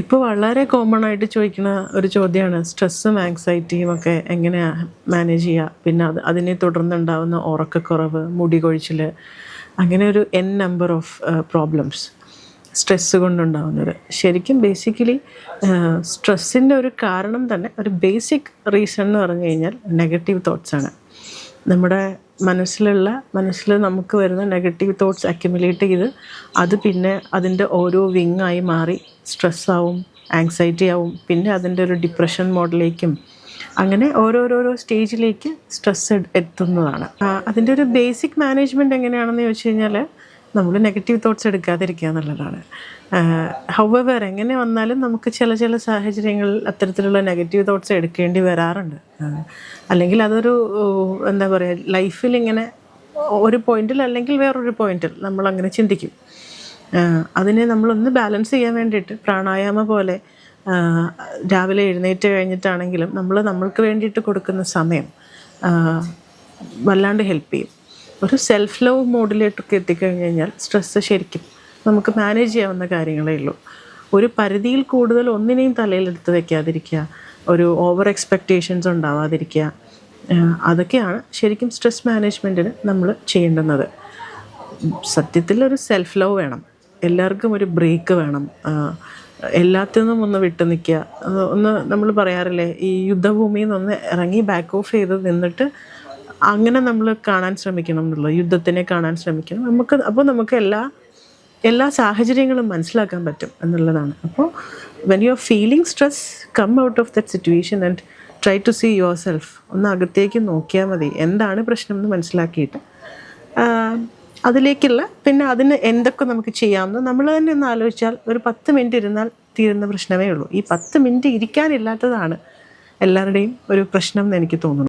ഇപ്പോൾ വളരെ കോമൺ ആയിട്ട് ചോദിക്കുന്ന ഒരു ചോദ്യമാണ് സ്ട്രെസ്സും ആങ്സൈറ്റിയും ഒക്കെ എങ്ങനെയാണ് മാനേജ് ചെയ്യുക, പിന്നെ അതിനെ തുടർന്നുണ്ടാകുന്ന ഉറക്കക്കുറവ്, മുടി കൊഴിച്ചിൽ, അങ്ങനെ ഒരു നമ്പർ ഓഫ് പ്രോബ്ലംസ് സ്ട്രെസ്സ് കൊണ്ടുണ്ടാകുന്നത്. ശരിക്കും ബേസിക്കലി സ്ട്രെസ്സിൻ്റെ ഒരു കാരണം തന്നെ, ഒരു ബേസിക് റീസൺ എന്ന് പറഞ്ഞു കഴിഞ്ഞാൽ നെഗറ്റീവ് തോട്ട്സാണ്. നമ്മുടെ മനസ്സിൽ നമുക്ക് വരുന്ന നെഗറ്റീവ് തോട്ട്സ് അക്യുമുലേറ്റ് ചെയ്ത് അത് പിന്നെ അതിൻ്റെ ഓരോ വിങ്ങായി മാറി സ്ട്രെസ്സാവും, ആങ്സൈറ്റി ആവും, പിന്നെ അതിൻ്റെ ഒരു ഡിപ്രഷൻ മോഡിലേക്കും അങ്ങനെ ഓരോരോരോ സ്റ്റേജിലേക്ക് സ്ട്രെസ് എത്തുന്നതാണ്. അതിൻ്റെ ഒരു ബേസിക് മാനേജ്മെൻറ്റ് എങ്ങനെയാണെന്ന് ചോദിച്ചു കഴിഞ്ഞാൽ നമ്മൾ നെഗറ്റീവ് തോട്ട്സ് എടുക്കാതിരിക്കുക എന്നുള്ളതാണ്. ഹൗവെവർ എങ്ങനെ വന്നാലും നമുക്ക് ചില സാഹചര്യങ്ങളിൽ അത്തരത്തിലുള്ള നെഗറ്റീവ് തോട്ട്സ് എടുക്കേണ്ടി വരാറുണ്ട്. അല്ലെങ്കിൽ അതൊരു എന്താ പറയുക, ലൈഫിൽ ഇങ്ങനെ ഒരു പോയിന്റിൽ അല്ലെങ്കിൽ വേറൊരു പോയിന്റിൽ നമ്മളങ്ങനെ ചിന്തിക്കും. അതിനെ നമ്മളൊന്ന് ബാലൻസ് ചെയ്യാൻ വേണ്ടിയിട്ട് പ്രാണായാമ പോലെ രാവിലെ എഴുന്നേറ്റ് കഴിഞ്ഞിട്ടാണെങ്കിലും നമ്മൾക്ക് വേണ്ടിയിട്ട് കൊടുക്കുന്ന സമയം വല്ലാണ്ട് ഹെൽപ്പ് ചെയ്യും. ഒരു സെൽഫ് ലവ് മോഡിലേട്ടൊക്കെ എത്തിക്കഴിഞ്ഞ് കഴിഞ്ഞാൽ സ്ട്രെസ്സ് ശരിക്കും നമുക്ക് മാനേജ് ചെയ്യാവുന്ന കാര്യങ്ങളേ ഉള്ളൂ. ഒരു പരിധിയിൽ കൂടുതൽ ഒന്നിനെയും തലയിലെടുത്ത് വയ്ക്കാതിരിക്കുക, ഒരു ഓവർ എക്സ്പെക്റ്റേഷൻസ് ഉണ്ടാവാതിരിക്കുക, അതൊക്കെയാണ് ശരിക്കും സ്ട്രെസ് മാനേജ്മെൻറ്റിന് നമ്മൾ ചെയ്യേണ്ടുന്നത്. സത്യത്തിൽ ഒരു സെൽഫ് ലവ് വേണം, എല്ലാവർക്കും ഒരു ബ്രേക്ക് വേണം, എല്ലാത്തിൽ നിന്നും ഒന്ന് വിട്ടു നിൽക്കുക. ഒന്ന് നമ്മൾ പറയാറില്ലേ, ഈ യുദ്ധഭൂമിയിൽ നിന്നൊന്ന് ഇറങ്ങി ബാക്ക് ഓഫ് ചെയ്ത് നിന്നിട്ട് അങ്ങനെ നമ്മൾ കാണാൻ ശ്രമിക്കണം എന്നുള്ളത്, യുദ്ധത്തിനെ കാണാൻ ശ്രമിക്കണം. അപ്പോൾ നമുക്ക് എല്ലാ സാഹചര്യങ്ങളും മനസ്സിലാക്കാൻ പറ്റും എന്നുള്ളതാണ്. അപ്പോൾ when you are feeling stress, come out of that situation and try to see yourself. ഒന്ന് അകത്തേക്ക് നോക്കിയാൽ മതി, എന്താണ് പ്രശ്നം എന്ന് മനസ്സിലാക്കിയിട്ട് അതിലേക്കുള്ള, പിന്നെ അതിന് എന്തൊക്കെ നമുക്ക് ചെയ്യാമെന്ന് നമ്മൾ തന്നെ ഒന്ന് ആലോചിച്ചാൽ ഒരു 10 മിനിറ്റ് ഇരുന്നാൽ തീരുന്ന പ്രശ്നമേ ഉള്ളൂ. ഈ 10 മിനിറ്റ് ഇരിക്കാനില്ലാത്തതാണ് എല്ലാവരുടെയും ഒരു പ്രശ്നം എന്ന് എനിക്ക് തോന്നുന്നു.